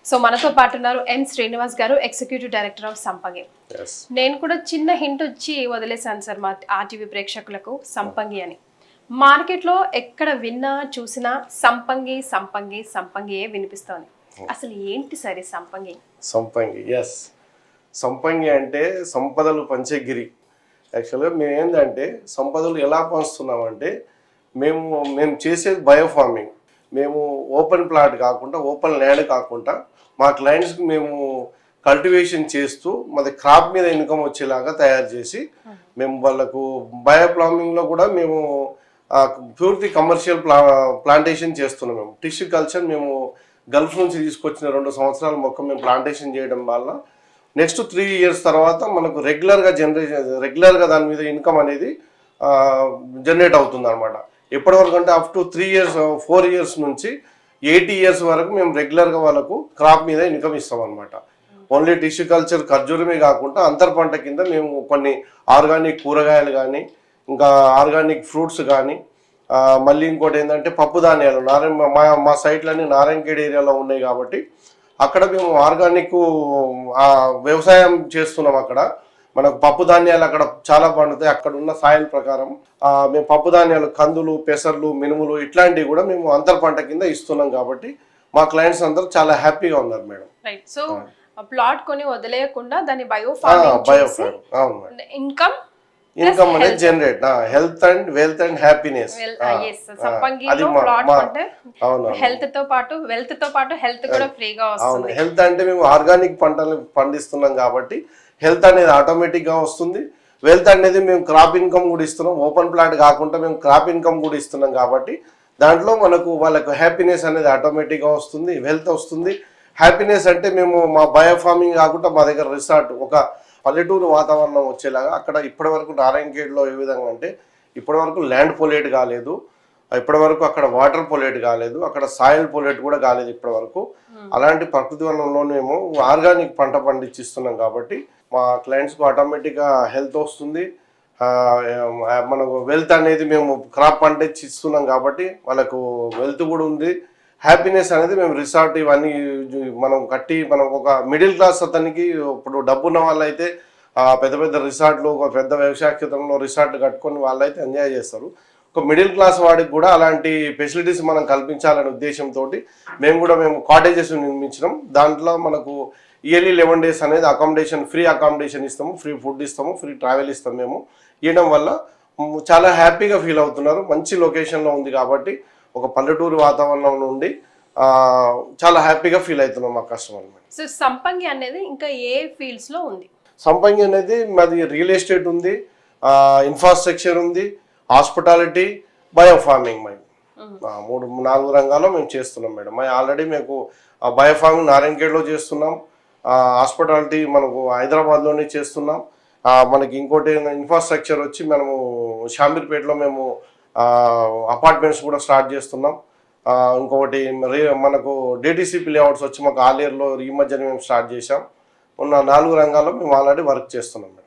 So మనతో పాటు ఉన్నారు ఎన్ శ్రీనివాస్ గారు, ఎగ్జిక్యూటివ్ డైరెక్టర్ ఆఫ్ సంపంగి. నేను కూడా చిన్న హింట్ వచ్చి వదిలేసాను సార్ మా ఆర్టీవీ ప్రేక్షకులకు సంపంగి అని. మార్కెట్లో ఎక్కడ విన్నా చూసినా సంపంగి సంపంగి సంపంగియే వినిపిస్తోంది. అసలు ఏంటి సార్ ఈ సంపంగి? సంపంగి సంపంగి అంటే సంపదలు పంచగిరి. యాక్చువల్గా మేము ఏంటంటే సంపదలు ఎలా పంచుతున్నామంటే మేము చేసేది బయోఫార్మింగ్. మేము ఓపెన్ ప్లాట్ కాకుండా, ఓపెన్ ల్యాండ్ కాకుండా మా క్లయింట్స్కి మేము కల్టివేషన్ చేస్తూ మాది క్రాప్ మీద ఇన్కమ్ వచ్చేలాగా తయారు చేసి మేము వాళ్ళకు బయోప్లామింగ్లో కూడా మేము పూర్తి కమర్షియల్ ప్లాంటేషన్ చేస్తున్నాం. మేము టిష్యూ కల్చర్ మేము గల్ఫ్ నుంచి తీసుకొచ్చిన 2 సంవత్సరాల మొక్క మేము ప్లాంటేషన్ చేయడం వల్ల నెక్స్ట్ 3 years తర్వాత మనకు రెగ్యులర్గా దాని మీద ఇన్కమ్ అనేది జనరేట్ అవుతుంది అనమాట. ఎప్పటివరకు అంటే అప్ టు 3 years 4 years నుంచి 80 years వరకు మేము రెగ్యులర్గా వాళ్ళకు క్రాప్ మీద ఇన్కమ్ ఇస్తాం అనమాట. ఓన్లీ టిష్యూ కల్చర్ ఖర్జూరమే కాకుండా అంతర్ పంట కింద మేము కొన్ని ఆర్గానిక్ కూరగాయలు కానీ, ఇంకా ఆర్గానిక్ ఫ్రూట్స్ కానీ, మళ్ళీ ఇంకోటి ఏంటంటే పప్పు ధాన్యాలు మా సైట్లన్నీ నారాయణఖేడ్ ఏరియాలో ఉన్నాయి కాబట్టి అక్కడ మేము ఆర్గానిక్ వ్యవసాయం చేస్తున్నాం. అక్కడ మనకు పప్పు ధాన్యాలు అక్కడ చాలా పండుతాయి. అక్కడ ఉన్న సాయిల్ ప్రకారం మేము పప్పు ధాన్యాలు, కందులు, పెసర్లు, మినుములు ఇట్లాంటివి కూడా మేము అంతర్ పంట కింద ఇస్తున్నాం కాబట్టి మా క్లయింట్స్ అందరూ చాలా హ్యాపీగా ఉన్నారు మేడం. రైట్. సో ప్లాట్ కొని వదిలేయకుండా దాన్ని బయోఫార్మింగ్ చేసి ఇన్కమ్ అనేది generate health and wealth and happiness. సంపంగిలో ప్లాట్ అంటే హెల్త్ తో పాటు వెల్త్ తో పాటు హెల్త్ కూడా ఫ్రీగా వస్తుంది. హెల్త్ అంటే మేము ఆర్గానిక్ పంటలు పండిస్తున్నాం కాబట్టి హెల్త్ అనేది ఆటోమేటిక్గా వస్తుంది. వెల్త్ అనేది మేము క్రాప్ ఇన్కమ్ కూడా ఇస్తున్నాం. ఓపెన్ ప్లాట్ కాకుండా మేము క్రాప్ ఇన్కమ్ కూడా ఇస్తున్నాం కాబట్టి దాంట్లో వాళ్ళకు హ్యాపీనెస్ అనేది ఆటోమేటిక్గా వస్తుంది, వెల్త్ వస్తుంది. హ్యాపీనెస్ అంటే మేము మా బయోఫార్మింగ్ కాకుండా మా దగ్గర రిసార్ట్, ఒక పల్లెటూరు వాతావరణం వచ్చేలాగా అక్కడ ఇప్పటివరకు నారాయణఖేడ్లో ఏ విధంగా అంటే ఇప్పటివరకు ల్యాండ్ పొల్యూట్ కాలేదు, ఇప్పటివరకు అక్కడ వాటర్ పొల్యూట్ కాలేదు, అక్కడ సాయిల్ పొల్యూట్ కూడా కాలేదు ఇప్పటివరకు. అలాంటి ప్రకృతి వనంలోనేమో ఆర్గానిక్ పంట పండించిస్తున్నాం కాబట్టి మా క్లయింట్స్కు ఆటోమేటిక్గా హెల్త్ వస్తుంది. మనకు వెల్త్ అనేది మేము క్రాప్ పండించిస్తున్నాం కాబట్టి వాళ్ళకు వెల్త్ కూడా ఉంది. హ్యాపీనెస్ అనేది మేము రిసార్ట్ ఇవన్నీ మనం కట్టి మనం ఒక మిడిల్ క్లాస్ అతనికి ఇప్పుడు డబ్బున్న వాళ్ళైతే పెద్ద పెద్ద రిసార్ట్లు, ఒక పెద్ద వ్యవసాయ క్షేత్రంలో రిసార్ట్ కట్టుకొని వాళ్ళైతే ఎంజాయ్ చేస్తారు. ఒక మిడిల్ క్లాస్ వాడికి కూడా అలాంటి ఫెసిలిటీస్ మనం కల్పించాలనే ఉద్దేశంతో మేము కాటేజెస్ నిర్మించినాం. దాంట్లో మనకు ఇయర్లీ 11 days అనేది ఫ్రీ అకామిడేషన్ ఇస్తాము, ఫ్రీ ఫుడ్ ఇస్తాము, ఫ్రీ ట్రావెల్ ఇస్తాము. మేము ఇవ్వడం వల్ల చాలా హ్యాపీగా ఫీల్ అవుతున్నారు. మంచి లొకేషన్లో ఉంది కాబట్టి ఒక పల్లెటూరు వాతావరణం నుండి చాలా హ్యాపీగా ఫీల్ అవుతున్నాం మా కస్టమర్. సో సంపంగి అనేది ఇంకా ఏ ఫీల్డ్స్ లో ఉంది? సంపంగి అనేది మాది రియల్ ఎస్టేట్ ఉంది, ఇన్ఫ్రాస్ట్రక్చర్ ఉంది, హాస్పిటాలిటీ, బయోఫార్మింగ్. మేము 3-4 రంగాల్లో మేము చేస్తున్నాం మేడం. ఆల్రెడీ మీకు బయోఫార్మింగ్ నారాయణఖేడ్లో చేస్తున్నాం, హాస్పిటాలిటీ మనకు హైదరాబాద్లోనే చేస్తున్నాం. మనకి ఇంకోటి ఇన్ఫ్రాస్ట్రక్చర్ వచ్చి మనము షామీర్పేటలో మేము అపార్ట్మెంట్స్ కూడా స్టార్ట్ చేస్తున్నాం. ఇంకొకటి మనకు డిటిసిపి లేఅవుట్స్ వచ్చి మాకు ఆలేరులో ఈ మధ్యన మేము స్టార్ట్ చేసాం. ఉన్న 4 రంగాల్లో మేము ఆల్రెడీ వర్క్ చేస్తున్నాం.